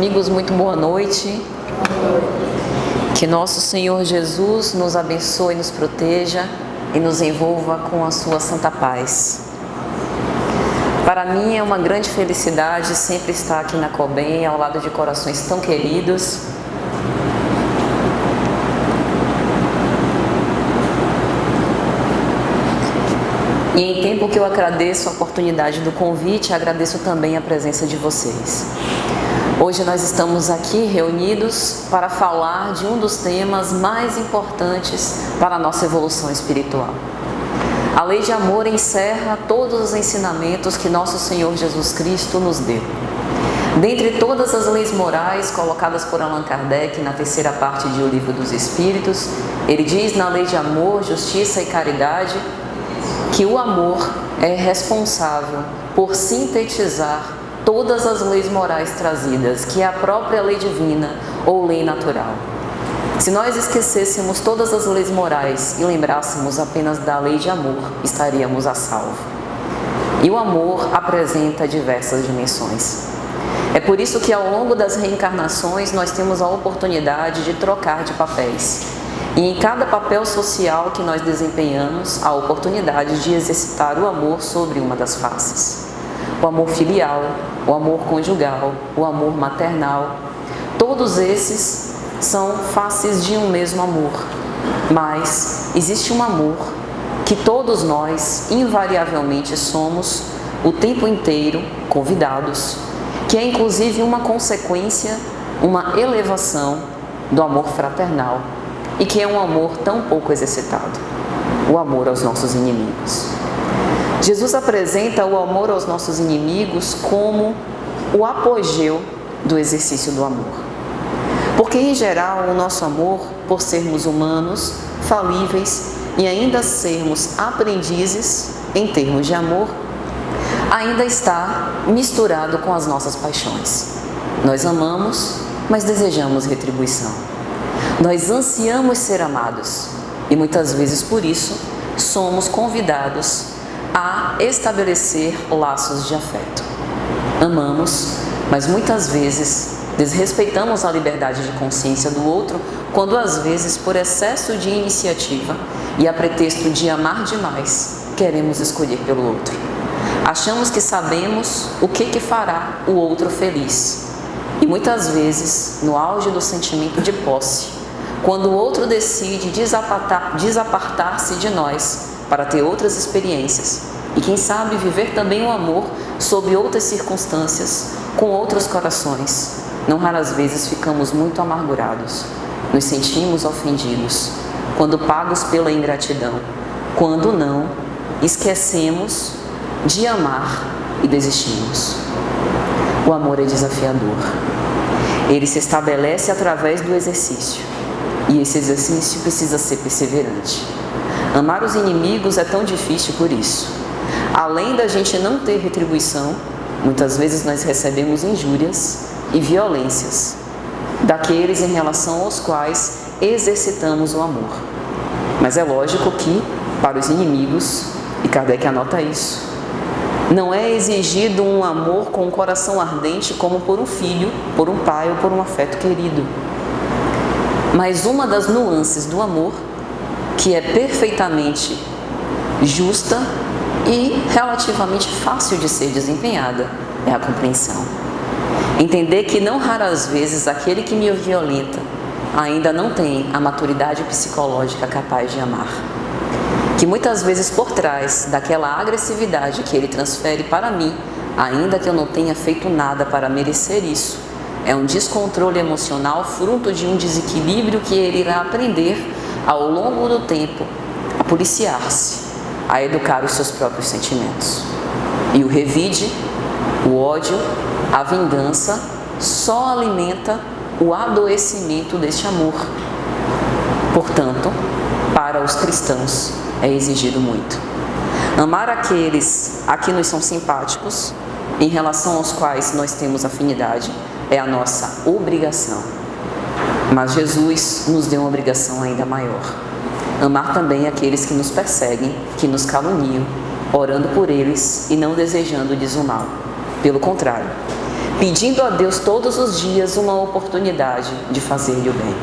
amigos, muito boa noite. Que nosso Senhor Jesus nos abençoe, nos proteja e nos envolva com a sua santa paz. Para mim é uma grande felicidade sempre estar aqui na Cobem, ao lado de corações tão queridos. E em tempo que eu agradeço a oportunidade do convite, agradeço também a presença de vocês. Hoje nós estamos aqui reunidos para falar de um dos temas mais importantes para a nossa evolução espiritual. A lei de amor encerra todos os ensinamentos que nosso Senhor Jesus Cristo nos deu. Dentre todas as leis morais colocadas por Allan Kardec na terceira parte de O Livro dos Espíritos, ele diz na lei de amor, justiça e caridade que o amor é responsável por sintetizar todas as leis morais trazidas, que é a própria lei divina ou lei natural. Se nós esquecêssemos todas as leis morais e lembrássemos apenas da lei de amor, estaríamos a salvo. E o amor apresenta diversas dimensões. É por isso que ao longo das reencarnações nós temos a oportunidade de trocar de papéis. E em cada papel social que nós desempenhamos, a oportunidade de exercitar o amor sobre uma das faces. O amor filial, o amor conjugal, o amor maternal, todos esses são faces de um mesmo amor. Mas existe um amor que todos nós, invariavelmente, somos o tempo inteiro convidados, que é inclusive uma consequência, uma elevação do amor fraternal, e que é um amor tão pouco exercitado, o amor aos nossos inimigos. Jesus apresenta o amor aos nossos inimigos como o apogeu do exercício do amor. Porque, em geral, o nosso amor, por sermos humanos, falíveis e ainda sermos aprendizes em termos de amor, ainda está misturado com as nossas paixões. Nós amamos, mas desejamos retribuição. Nós ansiamos ser amados e muitas vezes por isso somos convidados a estabelecer laços de afeto. Amamos, mas muitas vezes desrespeitamos a liberdade de consciência do outro quando às vezes por excesso de iniciativa e a pretexto de amar demais, queremos escolher pelo outro. Achamos que sabemos o que fará o outro feliz e muitas vezes, no auge do sentimento de posse, quando o outro decide desapartar-se de nós para ter outras experiências e, quem sabe, viver também o amor sob outras circunstâncias, com outros corações, não raras vezes ficamos muito amargurados, nos sentimos ofendidos, quando pagos pela ingratidão, quando não, esquecemos de amar e desistimos. O amor é desafiador. Ele se estabelece através do exercício. E esse exercício precisa ser perseverante. Amar os inimigos é tão difícil por isso. Além da gente não ter retribuição, muitas vezes nós recebemos injúrias e violências daqueles em relação aos quais exercitamos o amor. Mas é lógico que, para os inimigos, e Kardec anota isso, não é exigido um amor com um coração ardente como por um filho, por um pai ou por um afeto querido. Mas uma das nuances do amor, que é perfeitamente justa e relativamente fácil de ser desempenhada, é a compreensão. Entender que não raras vezes aquele que me violenta ainda não tem a maturidade psicológica capaz de amar. Que muitas vezes por trás daquela agressividade que ele transfere para mim, ainda que eu não tenha feito nada para merecer isso, é um descontrole emocional fruto de um desequilíbrio que ele irá aprender ao longo do tempo a policiar-se, a educar os seus próprios sentimentos. E o revide, o ódio, a vingança só alimenta o adoecimento deste amor. Portanto, para os cristãos é exigido muito. Amar aqueles a que nos são simpáticos, em relação aos quais nós temos afinidade, é a nossa obrigação. Mas Jesus nos deu uma obrigação ainda maior. Amar também aqueles que nos perseguem, que nos caluniam, orando por eles e não desejando-lhes o mal. Pelo contrário, pedindo a Deus todos os dias uma oportunidade de fazer-lhe o bem.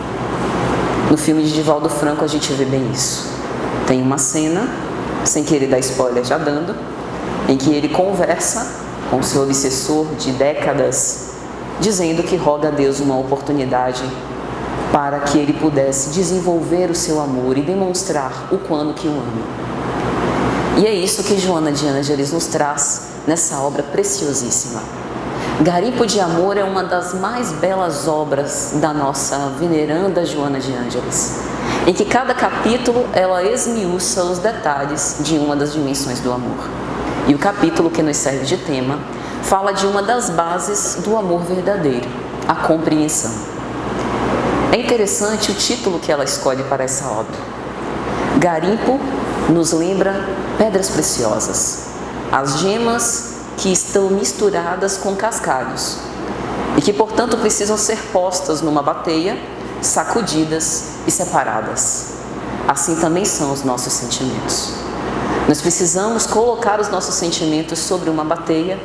No filme de Divaldo Franco a gente vê bem isso. Tem uma cena, sem querer dar spoiler já dando, em que ele conversa com seu obsessor de décadas, dizendo que roga a Deus uma oportunidade para que ele pudesse desenvolver o seu amor e demonstrar o quanto que o ama. E é isso que Joana de Ângeles nos traz nessa obra preciosíssima. Garimpo de Amor é uma das mais belas obras da nossa veneranda Joana de Ângeles, em que cada capítulo ela esmiuça os detalhes de uma das dimensões do amor. E o capítulo que nos serve de tema fala de uma das bases do amor verdadeiro, a compreensão. É interessante o título que ela escolhe para essa obra. Garimpo nos lembra pedras preciosas, as gemas que estão misturadas com cascalhos e que, portanto, precisam ser postas numa bateia, sacudidas e separadas. Assim também são os nossos sentimentos. Nós precisamos colocar os nossos sentimentos sobre uma bateia,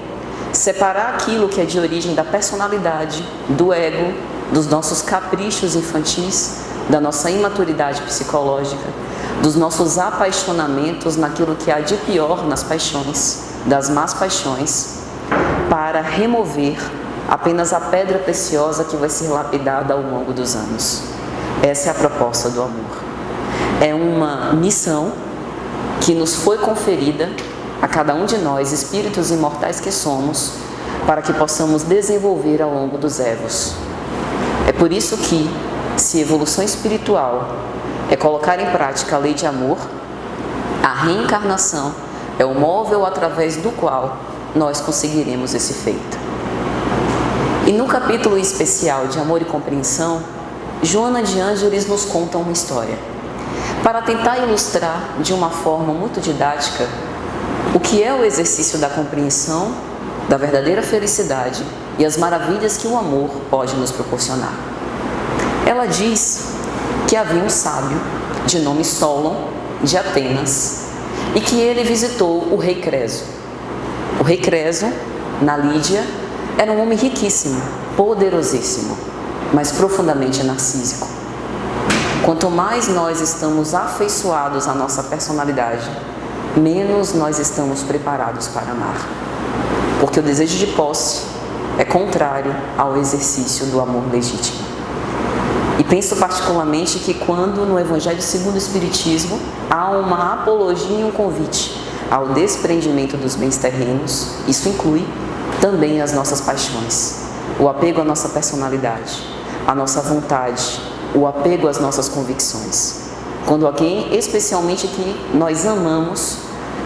separar aquilo que é de origem da personalidade, do ego, dos nossos caprichos infantis, da nossa imaturidade psicológica, dos nossos apaixonamentos naquilo que há de pior nas paixões, das más paixões, para remover apenas a pedra preciosa que vai ser lapidada ao longo dos anos. Essa é a proposta do amor. É uma missão que nos foi conferida a cada um de nós, espíritos imortais que somos, para que possamos desenvolver ao longo dos evos. É por isso que, se evolução espiritual é colocar em prática a lei de amor, a reencarnação é o móvel através do qual nós conseguiremos esse feito. E no capítulo especial de Amor e Compreensão, Joana de Ângeles nos conta uma história, para tentar ilustrar de uma forma muito didática o que é o exercício da compreensão, da verdadeira felicidade e as maravilhas que o amor pode nos proporcionar. Ela diz que havia um sábio de nome Solon, de Atenas, e que ele visitou o rei Creso. O rei Creso, na Lídia, era um homem riquíssimo, poderosíssimo, mas profundamente narcísico. Quanto mais nós estamos afeiçoados à nossa personalidade, menos nós estamos preparados para amar. Porque o desejo de posse é contrário ao exercício do amor legítimo. E penso particularmente que quando no Evangelho segundo o Espiritismo há uma apologia e um convite ao desprendimento dos bens terrenos, isso inclui também as nossas paixões, o apego à nossa personalidade, à nossa vontade, o apego às nossas convicções. Quando alguém, especialmente que nós amamos,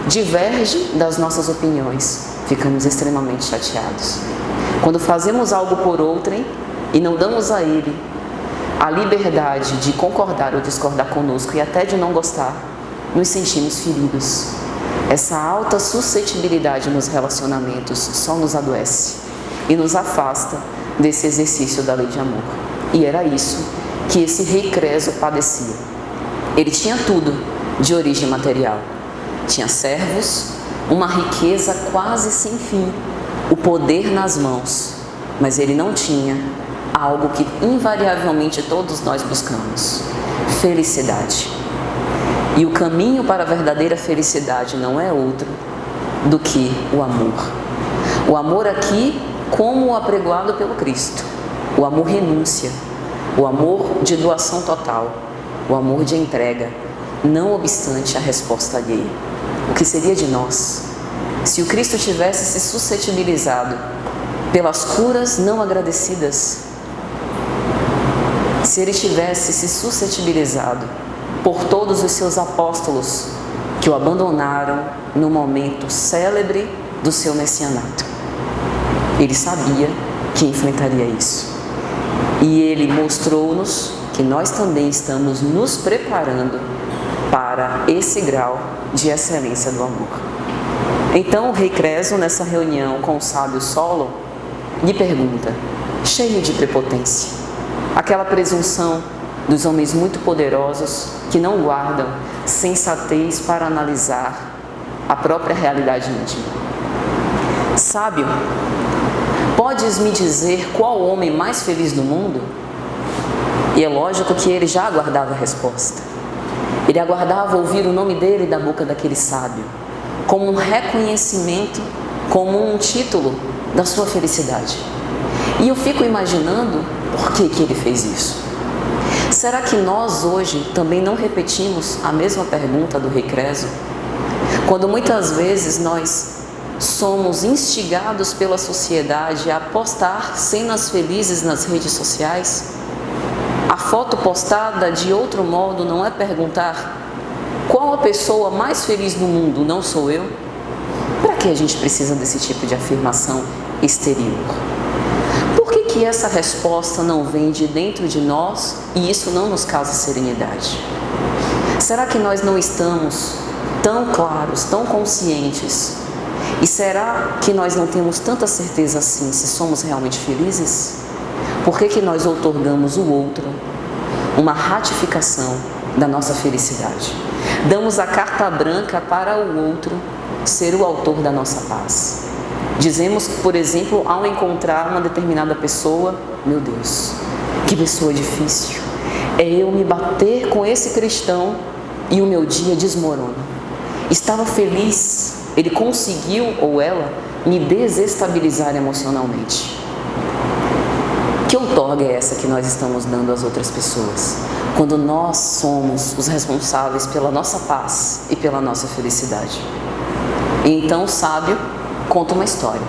diverge das nossas opiniões, ficamos extremamente chateados. Quando fazemos algo por outrem e não damos a ele a liberdade de concordar ou discordar conosco e até de não gostar, nos sentimos feridos. Essa alta suscetibilidade nos relacionamentos só nos adoece e nos afasta desse exercício da lei de amor. E era isso que esse rei Creso padecia. Ele tinha tudo de origem material. Tinha servos, uma riqueza quase sem fim, o poder nas mãos, mas ele não tinha algo que invariavelmente todos nós buscamos: felicidade. E o caminho para a verdadeira felicidade não é outro do que o amor. O amor aqui como o apregoado pelo Cristo. O amor renúncia, o amor de doação total, o amor de entrega, não obstante a resposta alheia. O que seria de nós se o Cristo tivesse se suscetibilizado pelas curas não agradecidas? Se ele tivesse se suscetibilizado por todos os seus apóstolos que o abandonaram no momento célebre do seu messianato? Ele sabia que enfrentaria isso. E ele mostrou-nos que nós também estamos nos preparando para esse grau de excelência do amor. Então o rei Creso, nessa reunião com o sábio Solon, lhe pergunta, cheio de prepotência, aquela presunção dos homens muito poderosos que não guardam sensatez para analisar a própria realidade íntima. Sábio, podes me dizer qual o homem mais feliz do mundo? E é lógico que ele já aguardava a resposta. Ele aguardava ouvir o nome dele da boca daquele sábio, como um reconhecimento, como um título da sua felicidade. E eu fico imaginando por que ele fez isso. Será que nós hoje também não repetimos a mesma pergunta do rei Creso? Quando muitas vezes nós somos instigados pela sociedade a postar cenas felizes nas redes sociais, a foto postada de outro modo não é perguntar qual a pessoa mais feliz do mundo, não sou eu? Para que a gente precisa desse tipo de afirmação exterior? Por que essa resposta não vem de dentro de nós e isso não nos causa serenidade? Será que nós não estamos tão claros, tão conscientes? E será que nós não temos tanta certeza assim se somos realmente felizes? Por que nós outorgamos o outro uma ratificação da nossa felicidade? Damos a carta branca para o outro ser o autor da nossa paz. Dizemos, por exemplo, ao encontrar uma determinada pessoa, meu Deus, que pessoa difícil. É eu me bater com esse cristão e o meu dia desmorona. Estava feliz, ele conseguiu, ou ela, me desestabilizar emocionalmente. Que outorga é essa que nós estamos dando às outras pessoas? Quando nós somos os responsáveis pela nossa paz e pela nossa felicidade. E então o sábio conta uma história.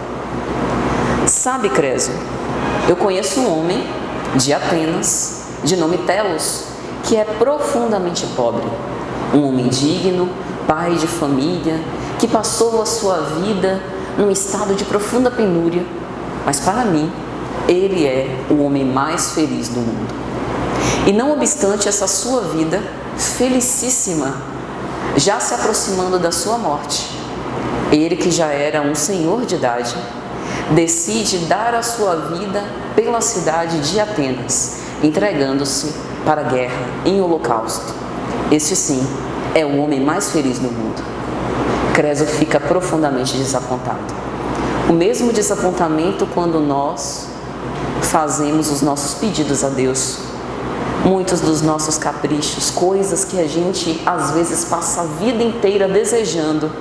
Sabe, Creso, eu conheço um homem de Atenas, de nome Telos, que é profundamente pobre. Um homem digno, pai de família, que passou a sua vida num estado de profunda penúria, mas para mim, ele é o homem mais feliz do mundo. E não obstante essa sua vida felicíssima, já se aproximando da sua morte, ele que já era um senhor de idade, decide dar a sua vida pela cidade de Atenas, entregando-se para a guerra em holocausto. Este sim é o homem mais feliz do mundo. Creso fica profundamente desapontado. O mesmo desapontamento quando nós fazemos os nossos pedidos a Deus. Muitos dos nossos caprichos, coisas que a gente às vezes passa a vida inteira desejando,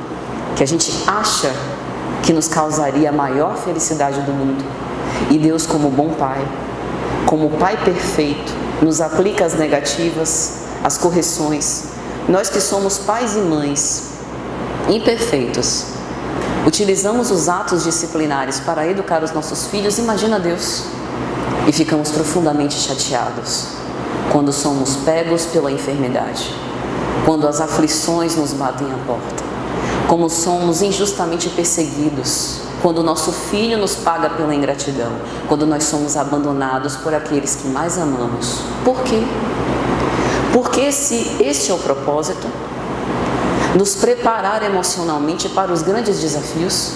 que a gente acha que nos causaria a maior felicidade do mundo. E Deus, como bom Pai, como Pai perfeito, nos aplica as negativas, as correções. Nós que somos pais e mães imperfeitos, utilizamos os atos disciplinares para educar os nossos filhos, imagina Deus. E ficamos profundamente chateados quando somos pegos pela enfermidade, quando as aflições nos batem à porta, como somos injustamente perseguidos, quando o nosso filho nos paga pela ingratidão, quando nós somos abandonados por aqueles que mais amamos. Por quê? Porque se este é o propósito, nos preparar emocionalmente para os grandes desafios.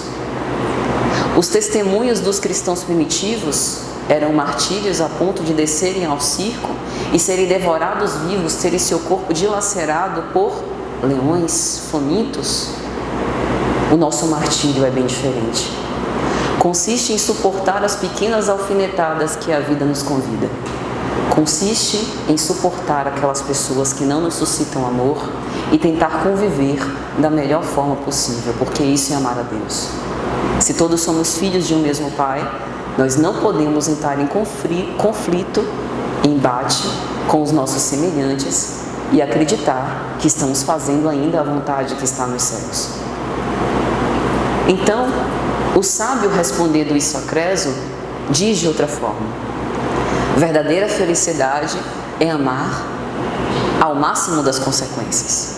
Os testemunhos dos cristãos primitivos eram martírios a ponto de descerem ao circo e serem devorados vivos, terem seu corpo dilacerado por leões famintos. O nosso martírio é bem diferente. Consiste em suportar as pequenas alfinetadas que a vida nos convida. Consiste em suportar aquelas pessoas que não nos suscitam amor e tentar conviver da melhor forma possível, porque isso é amar a Deus. Se todos somos filhos de um mesmo Pai, nós não podemos entrar em conflito, embate com os nossos semelhantes e acreditar que estamos fazendo ainda a vontade que está nos céus. Então, o sábio, respondendo isso a Creso, diz de outra forma: verdadeira felicidade é amar ao máximo das consequências,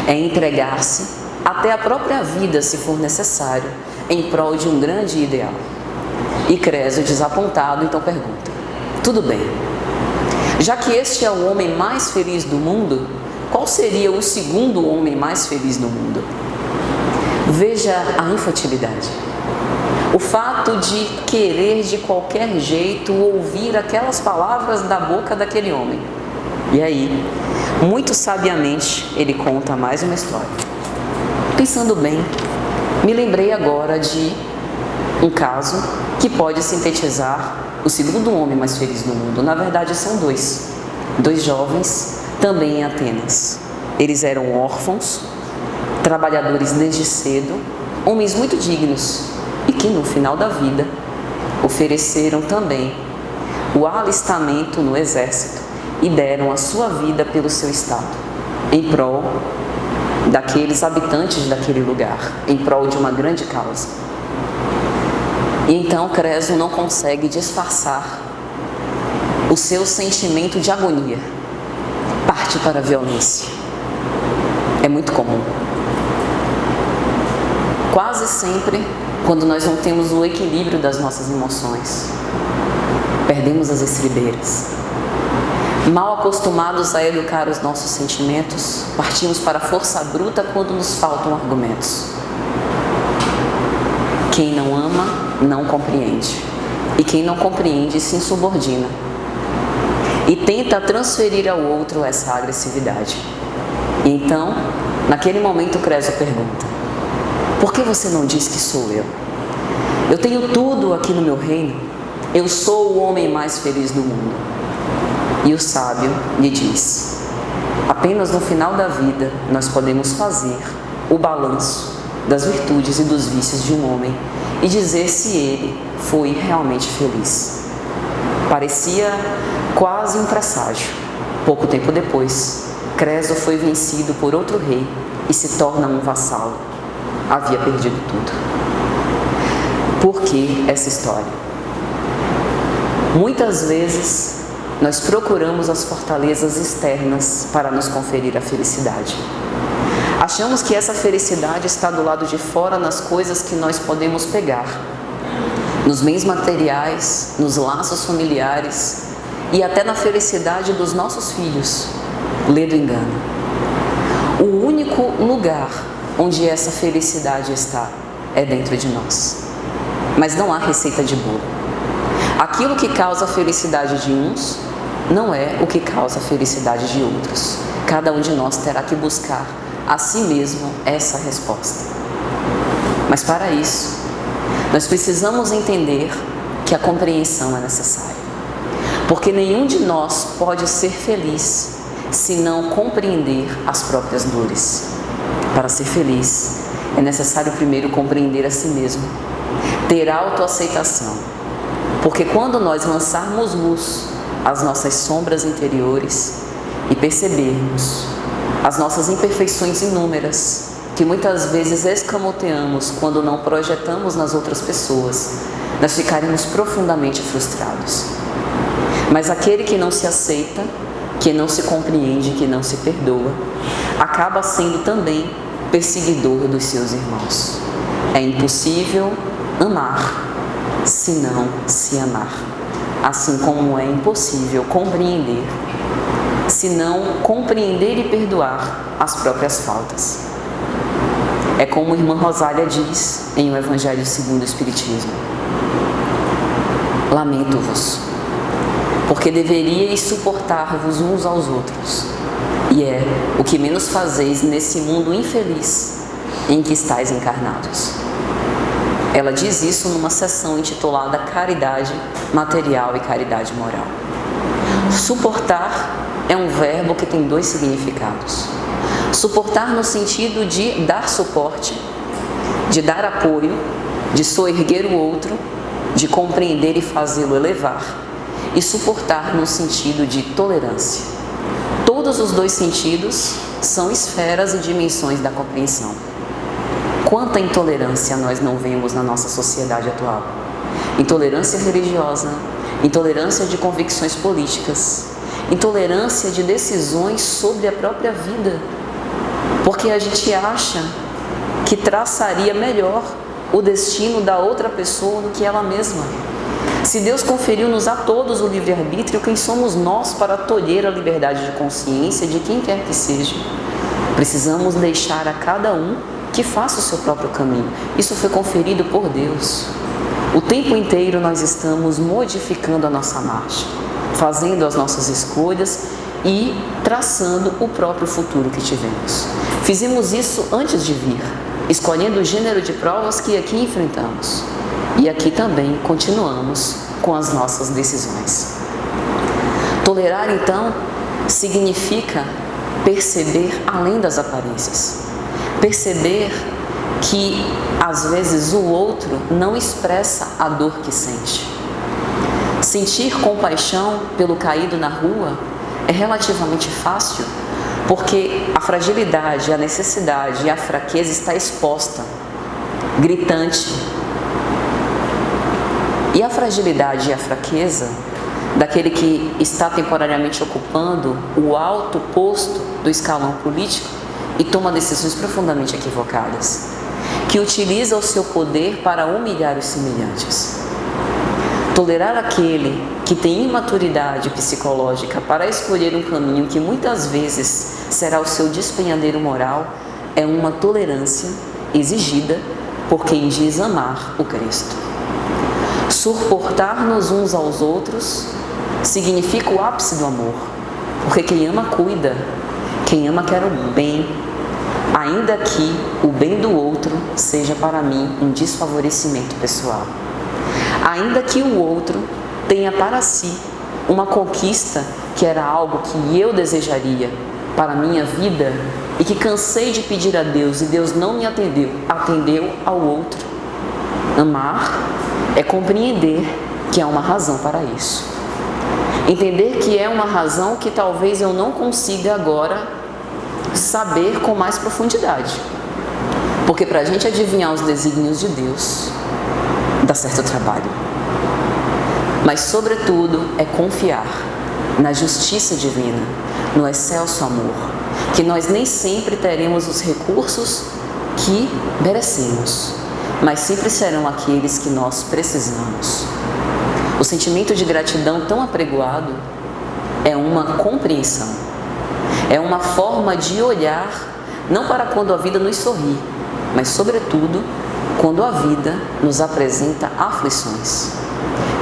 é entregar-se até a própria vida, se for necessário, em prol de um grande ideal. E Creso, desapontado, então pergunta: tudo bem, já que este é o homem mais feliz do mundo, qual seria o segundo homem mais feliz do mundo? Veja a infantilidade. O fato de querer de qualquer jeito ouvir aquelas palavras da boca daquele homem. E aí, muito sabiamente, ele conta mais uma história. Pensando bem, me lembrei agora de Um caso que pode sintetizar o segundo homem mais feliz do mundo. Na verdade, são dois jovens, também em Atenas. Eles eram órfãos, trabalhadores desde cedo, homens muito dignos e que no final da vida ofereceram também o alistamento no exército e deram a sua vida pelo seu estado, em prol daqueles habitantes daquele lugar, em prol de uma grande causa. E então Creso não consegue disfarçar o seu sentimento de agonia, parte para a violência. É muito comum. Quase sempre, quando nós não temos o equilíbrio das nossas emoções, perdemos as estribeiras. Mal acostumados a educar os nossos sentimentos, partimos para a força bruta quando nos faltam argumentos. Quem não ama, não compreende. E quem não compreende, se insubordina. E tenta transferir ao outro essa agressividade. E então, naquele momento, Creso pergunta: por que você não diz que sou eu? Eu tenho tudo aqui no meu reino. Eu sou o homem mais feliz do mundo. E o sábio lhe diz: apenas no final da vida nós podemos fazer o balanço das virtudes e dos vícios de um homem e dizer se ele foi realmente feliz. Parecia quase um presságio. Pouco tempo depois, Creso foi vencido por outro rei e se torna um vassalo. Havia perdido tudo. Por que essa história? Muitas vezes nós procuramos as fortalezas externas para nos conferir a felicidade. Achamos que essa felicidade está do lado de fora nas coisas que nós podemos pegar, nos bens materiais, nos laços familiares e até na felicidade dos nossos filhos. Lê do engano. O único lugar onde essa felicidade está é dentro de nós. Mas não há receita de bolo. Aquilo que causa a felicidade de uns não é o que causa a felicidade de outros. Cada um de nós terá que buscar a si mesmo essa resposta. Mas para isso, nós precisamos entender que a compreensão é necessária. Porque nenhum de nós pode ser feliz se não compreender as próprias dores. Para ser feliz, é necessário primeiro compreender a si mesmo, ter autoaceitação. Porque quando nós lançarmos luz às nossas sombras interiores e percebermos as nossas imperfeições inúmeras, que muitas vezes escamoteamos quando não projetamos nas outras pessoas, nós ficaremos profundamente frustrados. Mas aquele que não se aceita, que não se compreende, que não se perdoa, acaba sendo também perseguidor dos seus irmãos. É impossível amar se não se amar, assim como é impossível compreender se não compreender e perdoar as próprias faltas. É como a irmã Rosália diz em o Evangelho segundo o Espiritismo: lamento-vos, porque deveríeis suportar-vos uns aos outros, e é o que menos fazeis nesse mundo infeliz em que estáis encarnados. Ela diz isso numa sessão intitulada Caridade Material e Caridade Moral. Suportar é um verbo que tem dois significados. Suportar no sentido de dar suporte, de dar apoio, de soerguer o outro, de compreender e fazê-lo elevar. E suportar no sentido de tolerância. Todos os dois sentidos são esferas e dimensões da compreensão. Quanta intolerância nós não vemos na nossa sociedade atual? Intolerância religiosa, intolerância de convicções políticas, intolerância de decisões sobre a própria vida, porque a gente acha que traçaria melhor o destino da outra pessoa do que ela mesma. Se Deus conferiu-nos a todos o livre-arbítrio, quem somos nós para tolher a liberdade de consciência de quem quer que seja? Precisamos deixar a cada um que faça o seu próprio caminho. Isso foi conferido por Deus. O tempo inteiro nós estamos modificando a nossa marcha, fazendo as nossas escolhas e traçando o próprio futuro que tivemos. Fizemos isso antes de vir, escolhendo o gênero de provas que aqui enfrentamos. E aqui também continuamos com as nossas decisões. Tolerar, então, significa perceber além das aparências. Perceber que, às vezes, o outro não expressa a dor que sente. Sentir compaixão pelo caído na rua é relativamente fácil, porque a fragilidade, a necessidade e a fraqueza está exposta, gritante. E a fragilidade e a fraqueza daquele que está temporariamente ocupando o alto posto do escalão político e toma decisões profundamente equivocadas, que utiliza o seu poder para humilhar os semelhantes. Tolerar aquele que tem imaturidade psicológica para escolher um caminho que muitas vezes será o seu despenhadeiro moral é uma tolerância exigida por quem diz amar o Cristo. Suportar-nos uns aos outros significa o ápice do amor, porque quem ama cuida, quem ama quer o bem, ainda que o bem do outro seja para mim um desfavorecimento pessoal. Ainda que o outro tenha para si uma conquista que era algo que eu desejaria para a minha vida e que cansei de pedir a Deus e Deus não me atendeu ao outro. Amar é compreender que há uma razão para isso. Entender que é uma razão que talvez eu não consiga agora saber com mais profundidade. Porque para a gente adivinhar os desígnios de Deus, dá certo trabalho. Mas, sobretudo, é confiar na justiça divina, no excelso amor, que nós nem sempre teremos os recursos que merecemos, mas sempre serão aqueles que nós precisamos. O sentimento de gratidão tão apregoado é uma compreensão, é uma forma de olhar, não para quando a vida nos sorri, mas, sobretudo, quando a vida nos apresenta aflições.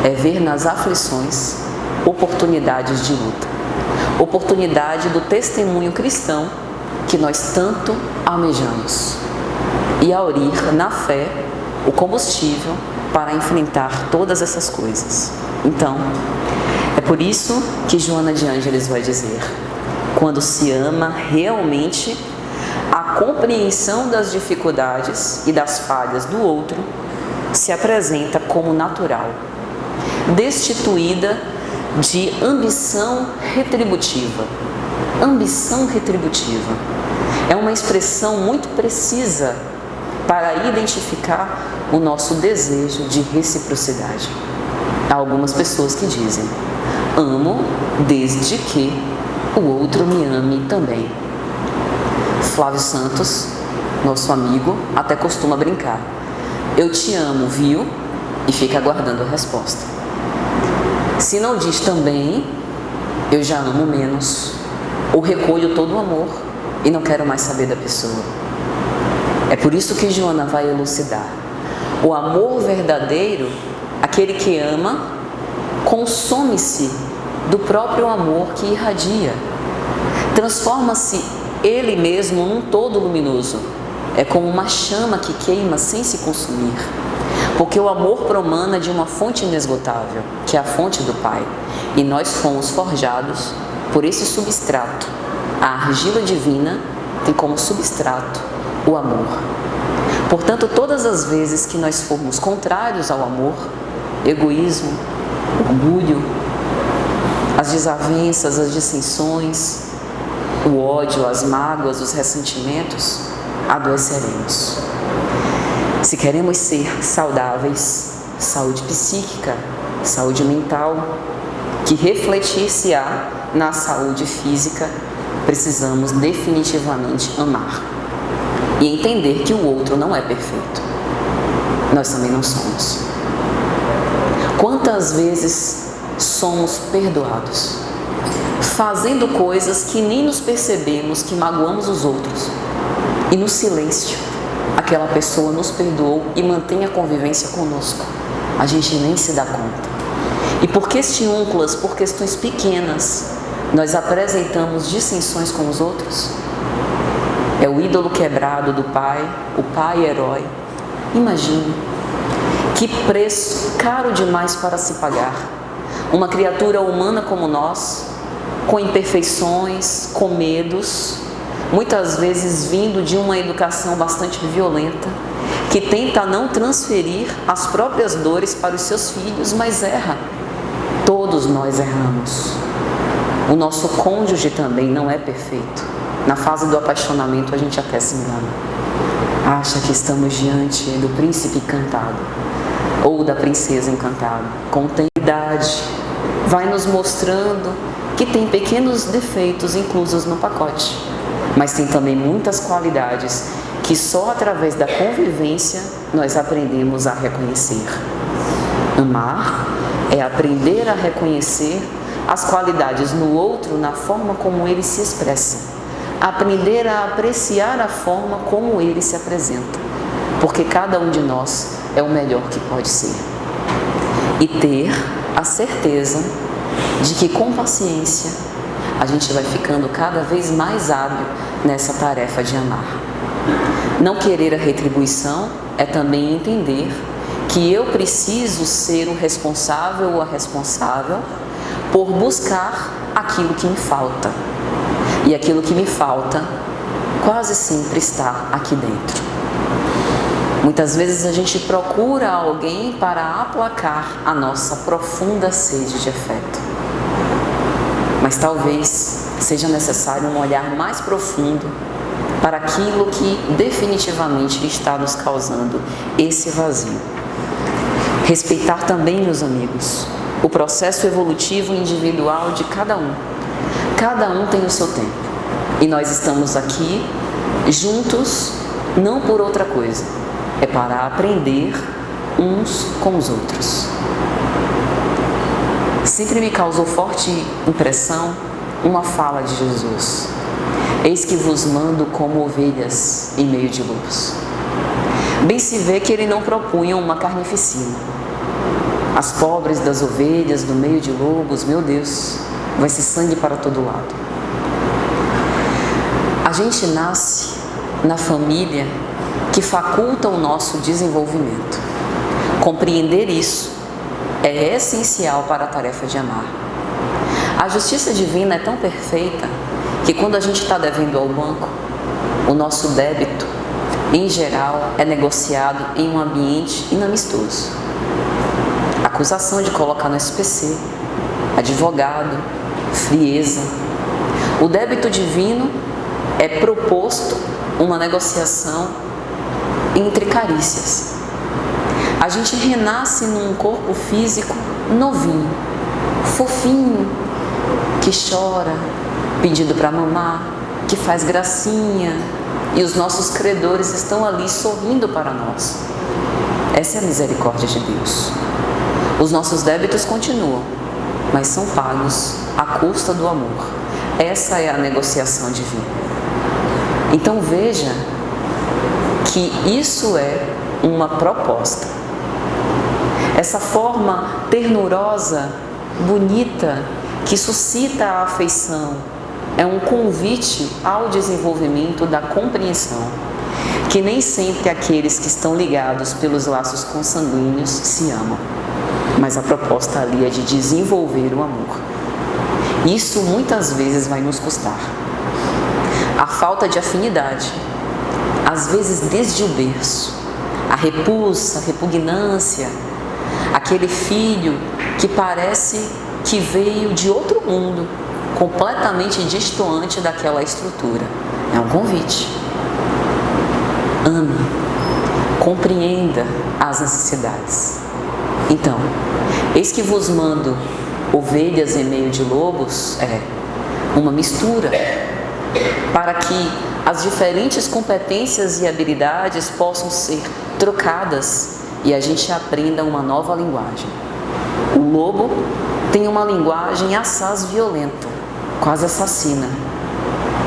É ver nas aflições oportunidades de luta, oportunidade do testemunho cristão que nós tanto almejamos e aurir na fé o combustível para enfrentar todas essas coisas. Então, é por isso que Joana de Ângeles vai dizer: quando se ama realmente, a compreensão das dificuldades e das falhas do outro se apresenta como natural, destituída de ambição retributiva. Ambição retributiva é uma expressão muito precisa para identificar o nosso desejo de reciprocidade. Há algumas pessoas que dizem: amo desde que o outro me ame também. Flávio Santos, nosso amigo, até costuma brincar: eu te amo, viu? E fica aguardando a resposta. Se não diz também, eu já amo menos, ou recolho todo o amor e não quero mais saber da pessoa. É por isso que Joana vai elucidar. O amor verdadeiro, aquele que ama, consome-se do próprio amor que irradia. Transforma-se ele mesmo num todo luminoso. É como uma chama que queima sem se consumir. Porque o amor promana de uma fonte inesgotável, que é a fonte do Pai. E nós fomos forjados por esse substrato. A argila divina tem como substrato o amor. Portanto, todas as vezes que nós formos contrários ao amor, egoísmo, orgulho, as desavenças, as dissensões, o ódio, as mágoas, os ressentimentos, adoeceremos. Se queremos ser saudáveis, saúde psíquica, saúde mental, que refletir-se-á na saúde física, precisamos definitivamente amar e entender que o outro não é perfeito. Nós também não somos. Quantas vezes somos perdoados, fazendo coisas que nem nos percebemos que magoamos os outros, e no silêncio aquela pessoa nos perdoou e mantém a convivência conosco. A gente nem se dá conta. E por questiúnculas, por questões pequenas, nós apresentamos dissensões com os outros. É o ídolo quebrado do pai, o pai herói. Imagine Que preço caro demais para se pagar. Uma criatura humana como nós, com imperfeições, com medos, muitas vezes vindo de uma educação bastante violenta, que tenta não transferir as próprias dores para os seus filhos, mas erra. Todos nós erramos. O nosso cônjuge também não é perfeito. Na fase do apaixonamento a gente até se engana. Acha que estamos diante do príncipe encantado ou da princesa encantada. Com idade, vai nos mostrando que tem pequenos defeitos inclusos no pacote, mas tem também muitas qualidades que só através da convivência nós aprendemos a reconhecer. Amar é aprender a reconhecer as qualidades no outro na forma como ele se expressa. Aprender a apreciar a forma como ele se apresenta, porque cada um de nós é o melhor que pode ser. E ter a certeza de que com paciência a gente vai ficando cada vez mais hábil nessa tarefa de amar. Não querer a retribuição é também entender que eu preciso ser o responsável ou a responsável por buscar aquilo que me falta. E aquilo que me falta quase sempre está aqui dentro. Muitas vezes a gente procura alguém para aplacar a nossa profunda sede de afeto. Mas talvez seja necessário um olhar mais profundo para aquilo que definitivamente está nos causando esse vazio. Respeitar também, meus amigos, o processo evolutivo individual de cada um. Cada um tem o seu tempo. E nós estamos aqui juntos, não por outra coisa. É para aprender uns com os outros. Sempre me causou forte impressão uma fala de Jesus. Eis que vos mando como ovelhas em meio de lobos. Bem se vê que ele não propunha uma carnificina. As pobres das ovelhas do meio de lobos, meu Deus, vai ser sangue para todo lado. A gente nasce na família que faculta o nosso desenvolvimento. Compreender isso é essencial para a tarefa de amar. A justiça divina é tão perfeita que quando a gente está devendo ao banco, o nosso débito, em geral, é negociado em um ambiente inamistoso. Acusação de colocar no SPC, advogado, frieza. O débito divino é proposto uma negociação entre carícias. A gente renasce num corpo físico novinho, fofinho, que chora, pedindo para mamar, que faz gracinha, e os nossos credores estão ali sorrindo para nós. Essa é a misericórdia de Deus. Os nossos débitos continuam, mas são pagos à custa do amor. Essa é a negociação divina. Então veja que isso é uma proposta. Essa forma ternurosa, bonita, que suscita a afeição, é um convite ao desenvolvimento da compreensão, que nem sempre aqueles que estão ligados pelos laços consanguíneos se amam, mas a proposta ali é de desenvolver o amor. Isso muitas vezes vai nos custar. A falta de afinidade, às vezes desde o berço, a repulsa, a repugnância, aquele filho que parece que veio de outro mundo, completamente destoante daquela estrutura. É um convite. Ame, compreenda as necessidades. Então, eis que vos mando ovelhas em meio de lobos, é uma mistura, para que as diferentes competências e habilidades possam ser trocadas e a gente aprenda uma nova linguagem. O lobo tem uma linguagem assaz violenta, quase assassina.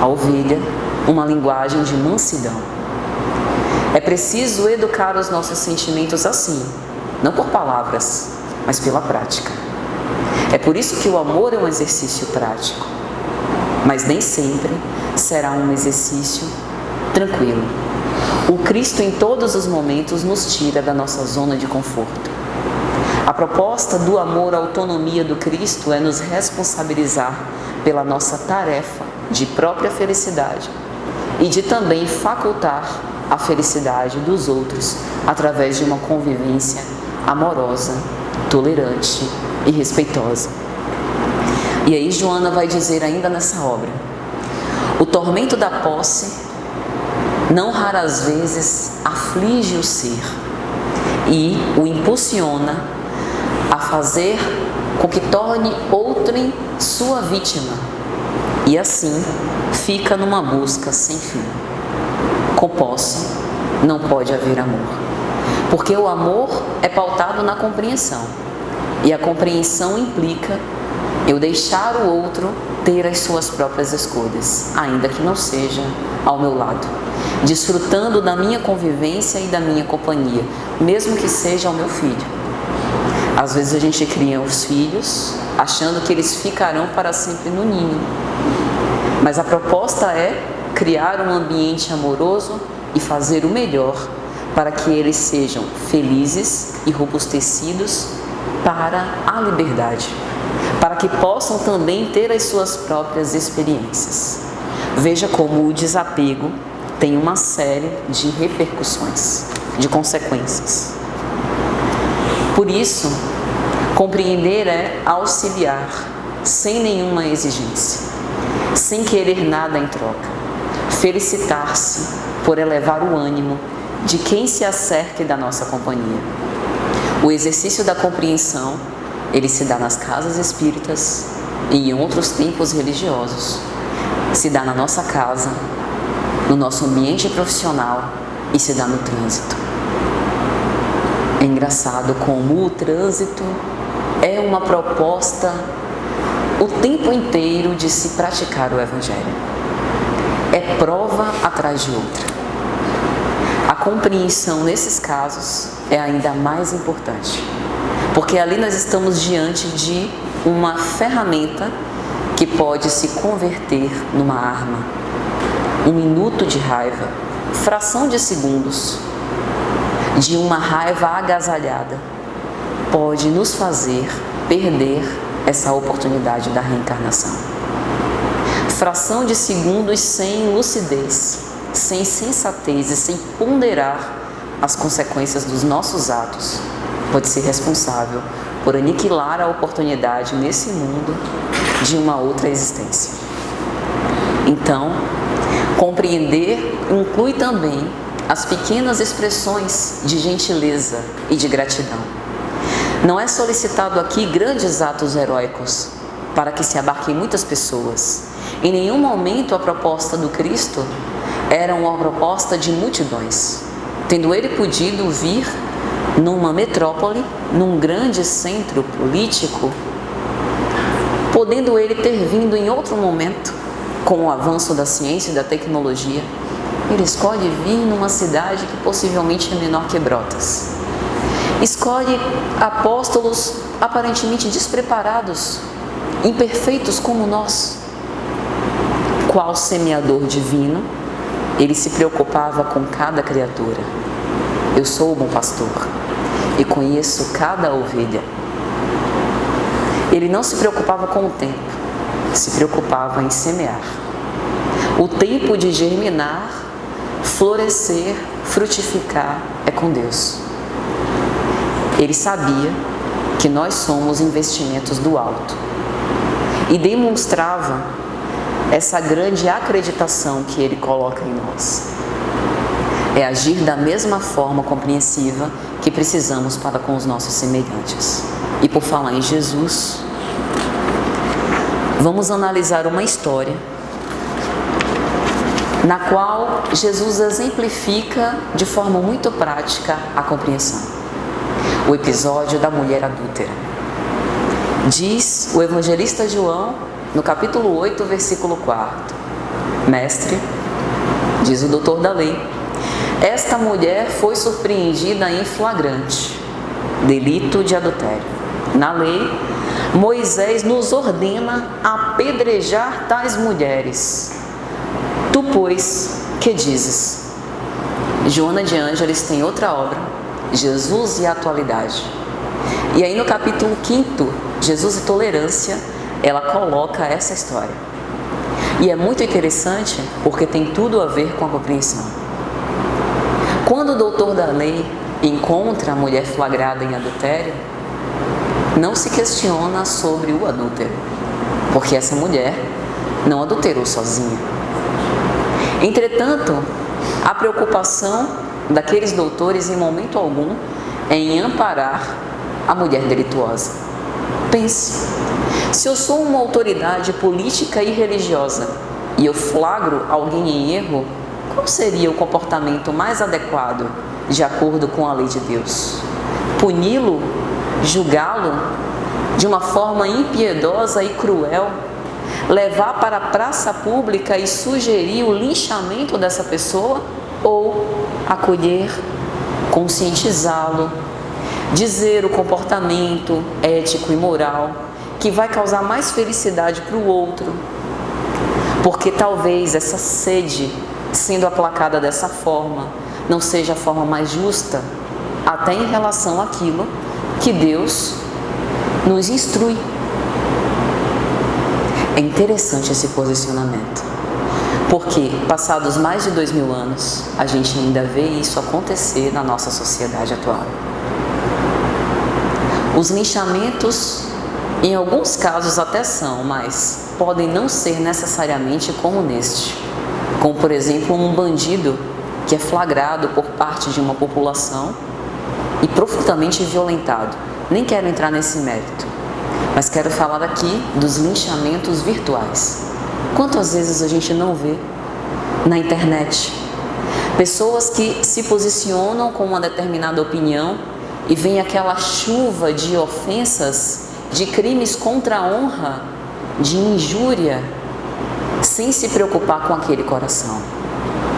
A ovelha, uma linguagem de mansidão. É preciso educar os nossos sentimentos assim, não por palavras, mas pela prática. É por isso que o amor é um exercício prático, mas nem sempre será um exercício tranquilo. O Cristo em todos os momentos nos tira da nossa zona de conforto. A proposta do amor à autonomia do Cristo é nos responsabilizar pela nossa tarefa de própria felicidade e de também facultar a felicidade dos outros através de uma convivência amorosa, tolerante e respeitosa. E aí Joana vai dizer ainda nessa obra: o tormento da posse não raras vezes aflige o ser e o impulsiona a fazer com que torne outrem sua vítima, e assim fica numa busca sem fim. Com posse não pode haver amor, porque o amor é pautado na compreensão, e a compreensão implica eu deixar o outro ter as suas próprias escolhas, ainda que não seja ao meu lado, desfrutando da minha convivência e da minha companhia, mesmo que seja o meu filho. Às vezes a gente cria os filhos achando que eles ficarão para sempre no ninho, mas a proposta é criar um ambiente amoroso e fazer o melhor para que eles sejam felizes e robustecidos para a liberdade, para que possam também ter as suas próprias experiências. Veja como o desapego tem uma série de repercussões, de consequências. Por isso, compreender é auxiliar, sem nenhuma exigência, sem querer nada em troca, felicitar-se por elevar o ânimo de quem se acerque da nossa companhia. O exercício da compreensão, ele se dá nas casas espíritas e em outros templos religiosos, se dá na nossa casa, no nosso ambiente profissional e se dá no trânsito. É engraçado como o trânsito é uma proposta o tempo inteiro de se praticar o Evangelho. É prova atrás de outra. A compreensão nesses casos é ainda mais importante, porque ali nós estamos diante de uma ferramenta que pode se converter numa arma. Um minuto de raiva, fração de segundos, de uma raiva agasalhada, pode nos fazer perder essa oportunidade da reencarnação. Fração de segundos sem lucidez, sem sensatez e sem ponderar as consequências dos nossos atos, pode ser responsável por aniquilar a oportunidade nesse mundo de uma outra existência. Então, compreender inclui também as pequenas expressões de gentileza e de gratidão. Não é solicitado aqui grandes atos heróicos para que se abarquem muitas pessoas. Em nenhum momento a proposta do Cristo era uma proposta de multidões, tendo ele podido vir numa metrópole, num grande centro político, podendo ele ter vindo em outro momento, com o avanço da ciência e da tecnologia. Ele escolhe vir numa cidade que possivelmente é menor que Brotas. Escolhe apóstolos aparentemente despreparados, imperfeitos como nós. Qual semeador divino, ele se preocupava com cada criatura. Eu sou o bom pastor e conheço cada ovelha. Ele não se preocupava com o tempo, se preocupava em semear. O tempo de germinar, florescer, frutificar é com Deus. Ele sabia que nós somos investimentos do alto e demonstrava essa grande acreditação que ele coloca em nós. É agir da mesma forma compreensiva que precisamos para com os nossos semelhantes. E por falar em Jesus, vamos analisar uma história na qual Jesus exemplifica de forma muito prática a compreensão. O episódio da mulher adúltera. Diz o evangelista João, no capítulo 8, versículo 4: Mestre, diz o doutor da lei, esta mulher foi surpreendida em flagrante delito de adultério. Na lei, Moisés nos ordena apedrejar tais mulheres. Tu, pois, que dizes? Joana de Ângeles tem outra obra, Jesus e a Atualidade. E aí no capítulo 5, Jesus e Tolerância, ela coloca essa história. E é muito interessante porque tem tudo a ver com a compreensão. Quando o doutor da lei encontra a mulher flagrada em adultério, não se questiona sobre o adúltero, porque essa mulher não adulterou sozinha. Entretanto, a preocupação daqueles doutores em momento algum é em amparar a mulher delituosa. Pense, se eu sou uma autoridade política e religiosa e eu flagro alguém em erro, qual seria o comportamento mais adequado de acordo com a lei de Deus? Puni-lo? Julgá-lo de uma forma impiedosa e cruel? Levar para a praça pública e sugerir o linchamento dessa pessoa? Ou acolher, conscientizá-lo, dizer o comportamento ético e moral que vai causar mais felicidade para o outro? Porque talvez essa sede, sendo aplacada dessa forma, não seja a forma mais justa, até em relação àquilo que Deus nos instrui. É interessante esse posicionamento, porque passados mais de 2000 anos, a gente ainda vê isso acontecer na nossa sociedade atual. Os linchamentos, em alguns casos até são, mas podem não ser necessariamente como neste. Como, por exemplo, um bandido que é flagrado por parte de uma população e profundamente violentado. Nem quero entrar nesse mérito, mas quero falar aqui dos linchamentos virtuais. Quantas vezes a gente não vê na internet pessoas que se posicionam com uma determinada opinião e vem aquela chuva de ofensas, de crimes contra a honra, de injúria, sem se preocupar com aquele coração.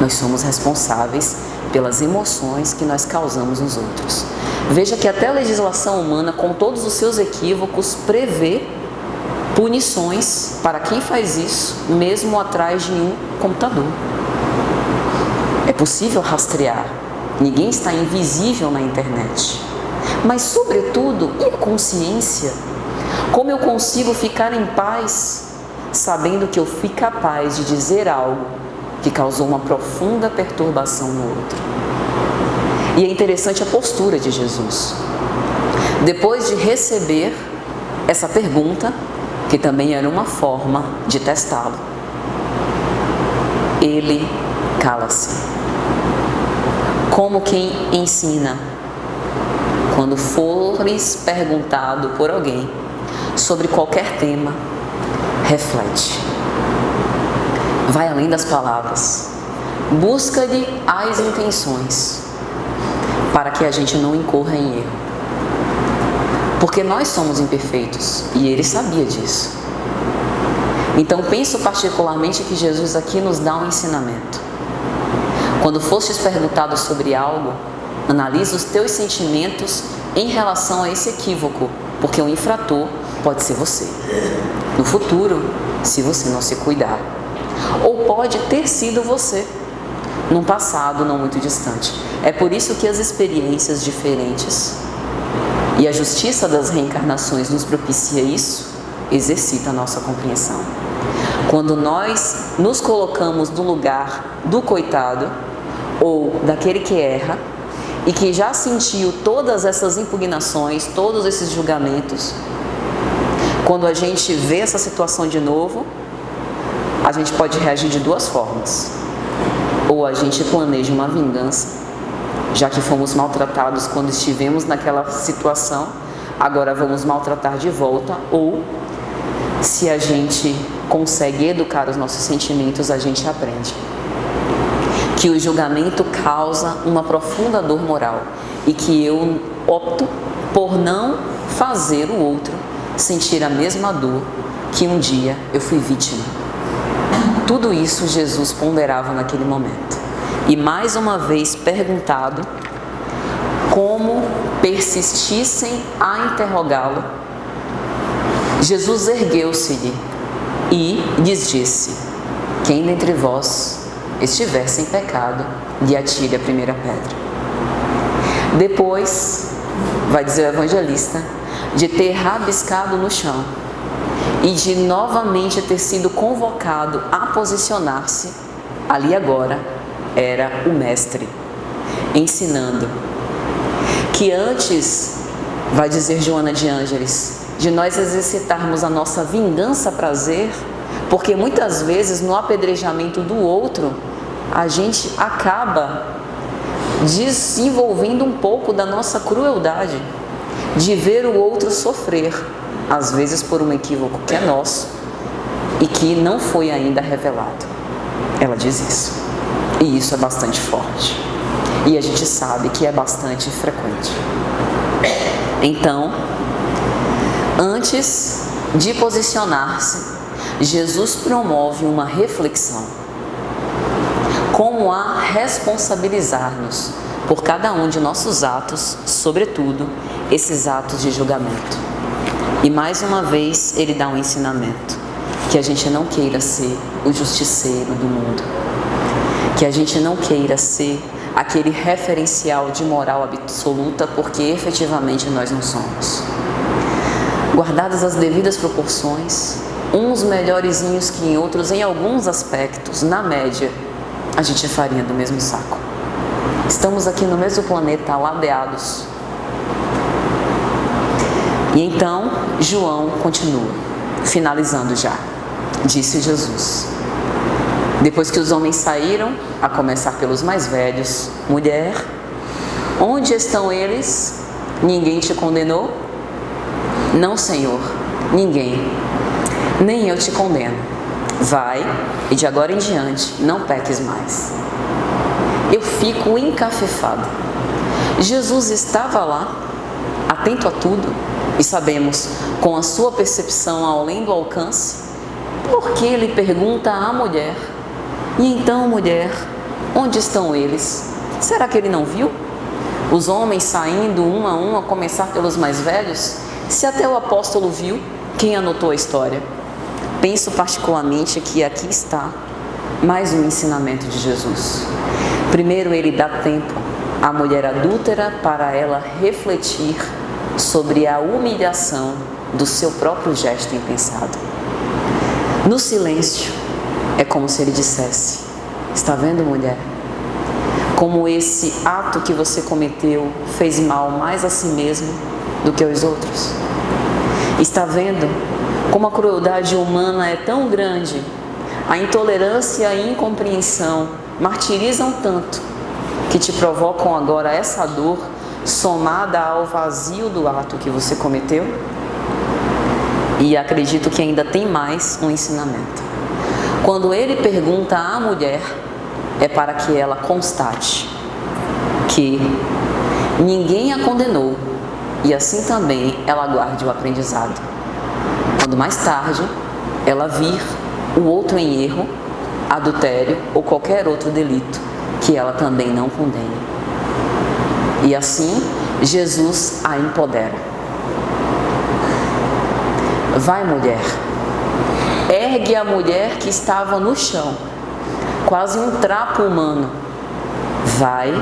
Nós somos responsáveis pelas emoções que nós causamos nos outros. Veja que até a legislação humana, com todos os seus equívocos, prevê punições para quem faz isso, mesmo atrás de um computador. É possível rastrear, ninguém está invisível na internet. Mas, sobretudo, e a consciência? Como eu consigo ficar em paz, sabendo que eu fui capaz de dizer algo que causou uma profunda perturbação no outro? E é interessante a postura de Jesus. Depois de receber essa pergunta, que também era uma forma de testá-lo, ele cala-se. Como quem ensina, quando fores perguntado por alguém sobre qualquer tema, reflete. Vai além das palavras. Busca-lhe as intenções, para que a gente não incorra em erro. Porque nós somos imperfeitos, e ele sabia disso. Então penso particularmente que Jesus aqui nos dá um ensinamento. Quando fostes perguntado sobre algo, analisa os teus sentimentos em relação a esse equívoco, porque o infrator pode ser você, no futuro, se você não se cuidar. Ou pode ter sido você, num passado não muito distante. É por isso que as experiências diferentes e a justiça das reencarnações nos propicia isso, exercita a nossa compreensão. Quando nós nos colocamos no lugar do coitado ou daquele que erra e que já sentiu todas essas impugnações, todos esses julgamentos, quando a gente vê essa situação de novo, a gente pode reagir de duas formas. Ou a gente planeja uma vingança, já que fomos maltratados quando estivemos naquela situação, agora vamos maltratar de volta. Ou, se a gente consegue educar os nossos sentimentos, a gente aprende que o julgamento causa uma profunda dor moral e que eu opto por não fazer o outro sentir a mesma dor que um dia eu fui vítima. Tudo isso Jesus ponderava naquele momento. E mais uma vez perguntado como persistissem a interrogá-lo, Jesus ergueu-se-lhe e lhes disse: quem dentre vós estiver sem pecado, lhe atire a primeira pedra. Depois, vai dizer o evangelista, de ter rabiscado no chão e de novamente ter sido convocado a posicionar-se, ali agora era o mestre, ensinando que antes, vai dizer Joana de Ângeles, de nós exercitarmos a nossa vingança-prazer, porque muitas vezes no apedrejamento do outro, a gente acaba desenvolvendo um pouco da nossa crueldade, de ver o outro sofrer, às vezes por um equívoco que é nosso e que não foi ainda revelado. Ela diz isso, e isso é bastante forte, e a gente sabe que é bastante frequente. Então, antes de posicionar-se, Jesus promove uma reflexão, como a responsabilizar-nos por cada um de nossos atos, sobretudo esses atos de julgamento. E mais uma vez ele dá um ensinamento, que a gente não queira ser o justiceiro do mundo, que a gente não queira ser aquele referencial de moral absoluta, porque efetivamente nós não somos. Guardadas as devidas proporções, uns melhorzinhos que em outros, em alguns aspectos, na média, a gente é farinha do mesmo saco. Estamos aqui no mesmo planeta, ladeados. E então, João continua, finalizando já. Disse Jesus, depois que os homens saíram, a começar pelos mais velhos: mulher, onde estão eles? Ninguém te condenou? Não, Senhor, ninguém. Nem eu te condeno. Vai, e de agora em diante, não peques mais. Eu fico encafifado. Jesus estava lá, atento a tudo, e sabemos, com a sua percepção além do alcance, porque ele pergunta à mulher: e então, mulher, onde estão eles? Será que ele não viu? Os homens saindo um a começar pelos mais velhos? Se até o apóstolo viu, quem anotou a história? Penso particularmente que aqui está mais um ensinamento de Jesus. Primeiro, ele dá tempo à mulher adúltera para ela refletir sobre a humilhação do seu próprio gesto impensado. No silêncio, é como se ele dissesse: está vendo, mulher? Como esse ato que você cometeu fez mal mais a si mesmo do que aos outros? Está vendo como a crueldade humana é tão grande, a intolerância e a incompreensão martirizam tanto, que te provocam agora essa dor somada ao vazio do ato que você cometeu? E acredito que ainda tem mais um ensinamento. Quando ele pergunta à mulher, é para que ela constate que ninguém a condenou, e assim também ela guarde o aprendizado. Quando mais tarde ela vir o outro em erro, adultério ou qualquer outro delito, que ela também não condene. E assim Jesus a empodera. Vai, mulher, ergue a mulher que estava no chão, quase um trapo humano. Vai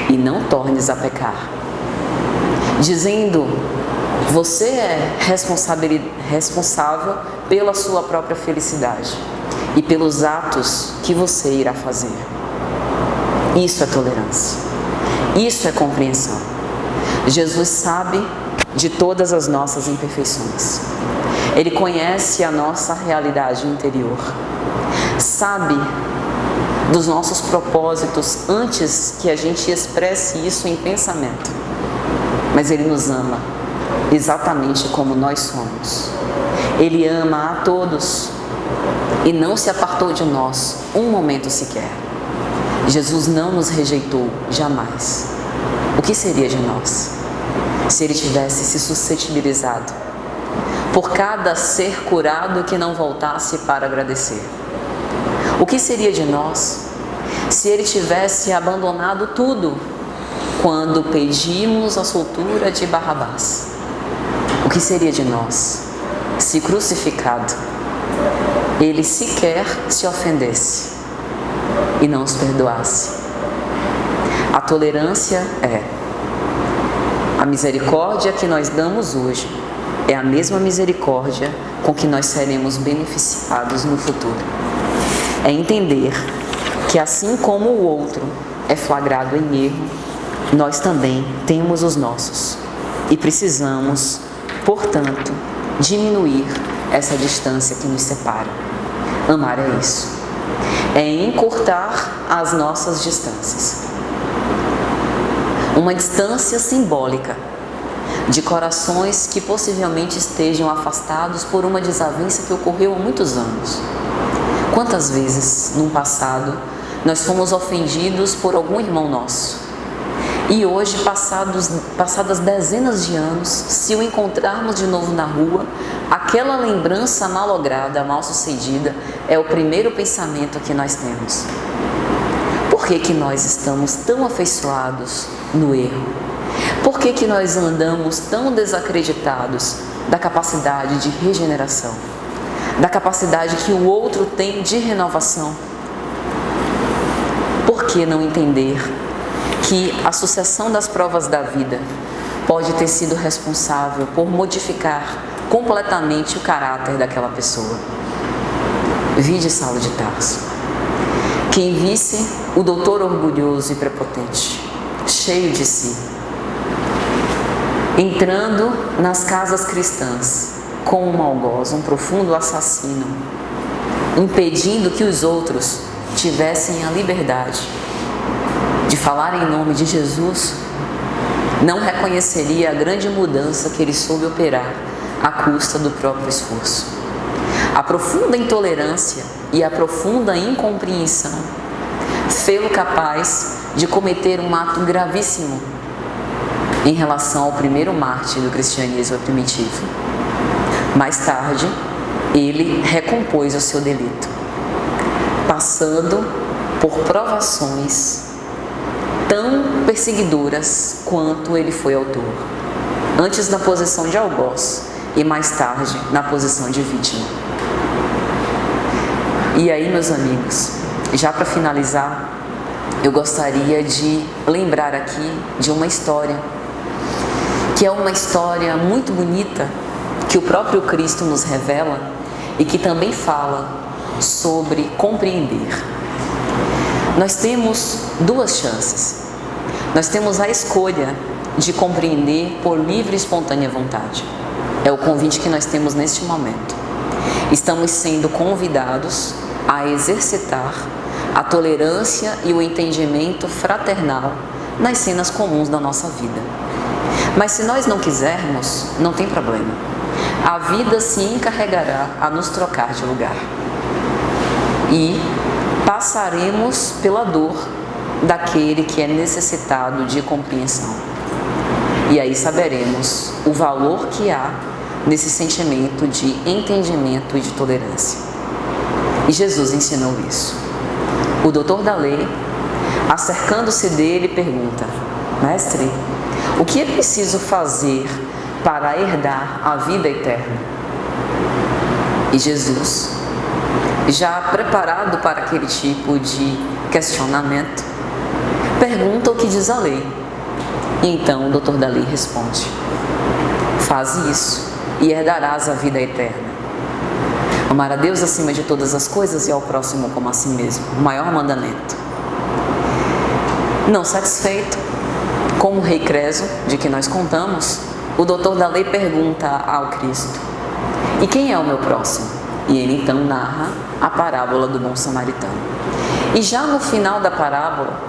e não tornes a pecar. Dizendo, você é responsável pela sua própria felicidade e pelos atos que você irá fazer. Isso é tolerância. Isso é compreensão. Jesus sabe de todas as nossas imperfeições. Ele conhece a nossa realidade interior. Sabe dos nossos propósitos antes que a gente expresse isso em pensamento. Mas Ele nos ama exatamente como nós somos. Ele ama a todos e não se apartou de nós um momento sequer. Jesus não nos rejeitou jamais. O que seria de nós se Ele tivesse se suscetibilizado por cada ser curado que não voltasse para agradecer? O que seria de nós se Ele tivesse abandonado tudo quando pedimos a soltura de Barrabás? O que seria de nós se crucificado Ele sequer se ofendesse? e não os perdoasse. A tolerância é a misericórdia que nós damos hoje, é a mesma misericórdia com que nós seremos beneficiados no futuro. É entender que assim como o outro é flagrado em erro, nós também temos os nossos e precisamos, portanto, diminuir essa distância que nos separa. Amar é isso, é encurtar as nossas distâncias. Uma distância simbólica de corações que possivelmente estejam afastados por uma desavença que ocorreu há muitos anos. Quantas vezes, no passado, nós fomos ofendidos por algum irmão nosso? E hoje, passadas dezenas de anos, se o encontrarmos de novo na rua, aquela lembrança malograda, mal sucedida, é o primeiro pensamento que nós temos. Por que nós estamos tão afeiçoados no erro? Por que nós andamos tão desacreditados da capacidade de regeneração? Da capacidade que o outro tem de renovação? Por que não entender que a sucessão das provas da vida pode ter sido responsável por modificar completamente o caráter daquela pessoa? Vide Saulo de Tarso. Quem visse o doutor orgulhoso e prepotente, cheio de si, entrando nas casas cristãs com um algoz, um profundo assassino, impedindo que os outros tivessem a liberdade de falar em nome de Jesus, não reconheceria a grande mudança que ele soube operar à custa do próprio esforço. A profunda intolerância e a profunda incompreensão fê-lo capaz de cometer um ato gravíssimo em relação ao primeiro mártir do cristianismo primitivo. Mais tarde, ele recompôs o seu delito, passando por provações tão perseguidoras quanto ele foi autor, antes na posição de algoz e mais tarde na posição de vítima. E aí, meus amigos, já para finalizar, eu gostaria de lembrar aqui de uma história, que é uma história muito bonita, que o próprio Cristo nos revela e que também fala sobre compreender. Nós temos duas chances. Nós temos a escolha de compreender por livre e espontânea vontade. É o convite que nós temos neste momento. Estamos sendo convidados a exercitar a tolerância e o entendimento fraternal nas cenas comuns da nossa vida. Mas se nós não quisermos, não tem problema. A vida se encarregará a nos trocar de lugar. E passaremos pela dor daquele que é necessitado de compreensão. E aí saberemos o valor que há nesse sentimento de entendimento e de tolerância. E Jesus ensinou isso. O doutor da lei, acercando-se dele, pergunta: Mestre, o que é preciso fazer para herdar a vida eterna? E Jesus, já preparado para aquele tipo de questionamento, pergunta o que diz a lei. E então o doutor da lei responde: Faze isso e herdarás a vida eterna. Amar a Deus acima de todas as coisas e ao próximo como a si mesmo, o maior mandamento. Não satisfeito, como o rei Creso, de que nós contamos, o doutor da lei pergunta ao Cristo: E quem é o meu próximo? E ele então narra a parábola do bom samaritano. E já no final da parábola,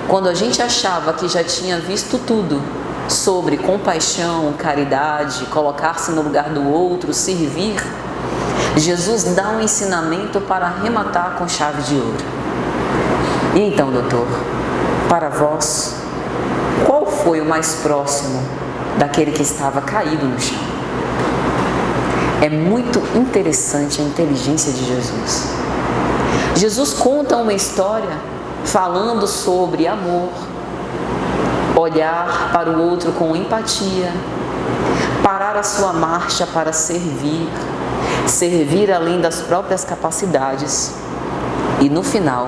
quando a gente achava que já tinha visto tudo sobre compaixão, caridade, colocar-se no lugar do outro, servir, Jesus dá um ensinamento para arrematar com chave de ouro. E então, doutor, para vós, qual foi o mais próximo daquele que estava caído no chão? É muito interessante a inteligência de Jesus. Jesus conta uma história falando sobre amor, olhar para o outro com empatia, parar a sua marcha para servir além das próprias capacidades e, no final,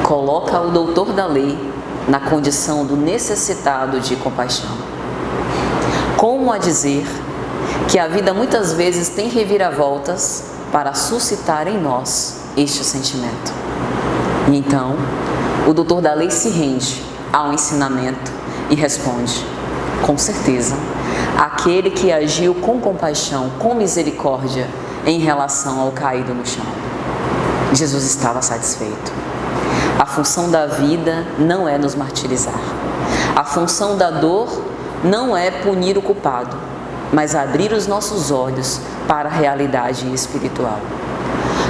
coloca o doutor da lei na condição do necessitado de compaixão. Como a dizer que a vida muitas vezes tem reviravoltas para suscitar em nós este sentimento. E então, o doutor da lei se rende ao ensinamento e responde: com certeza, aquele que agiu com compaixão, com misericórdia em relação ao caído no chão. Jesus estava satisfeito. A função da vida não é nos martirizar. A função da dor não é punir o culpado, mas abrir os nossos olhos para a realidade espiritual.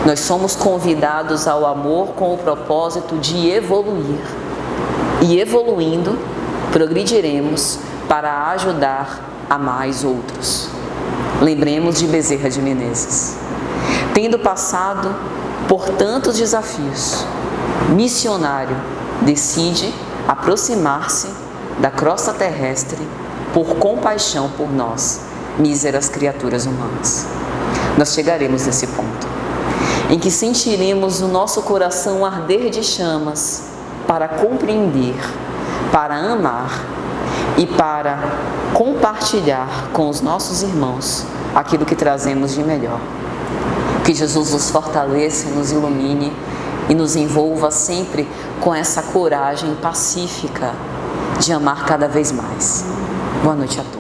Nós somos convidados ao amor com o propósito de evoluir. E evoluindo, progrediremos para ajudar a mais outros. Lembremos de Bezerra de Menezes. Tendo passado por tantos desafios, missionário decide aproximar-se da crosta terrestre por compaixão por nós, míseras criaturas humanas. Nós chegaremos nesse ponto, em que sentiremos o nosso coração arder de chamas para compreender, para amar e para compartilhar com os nossos irmãos aquilo que trazemos de melhor. Que Jesus nos fortaleça, nos ilumine e nos envolva sempre com essa coragem pacífica de amar cada vez mais. Boa noite a todos.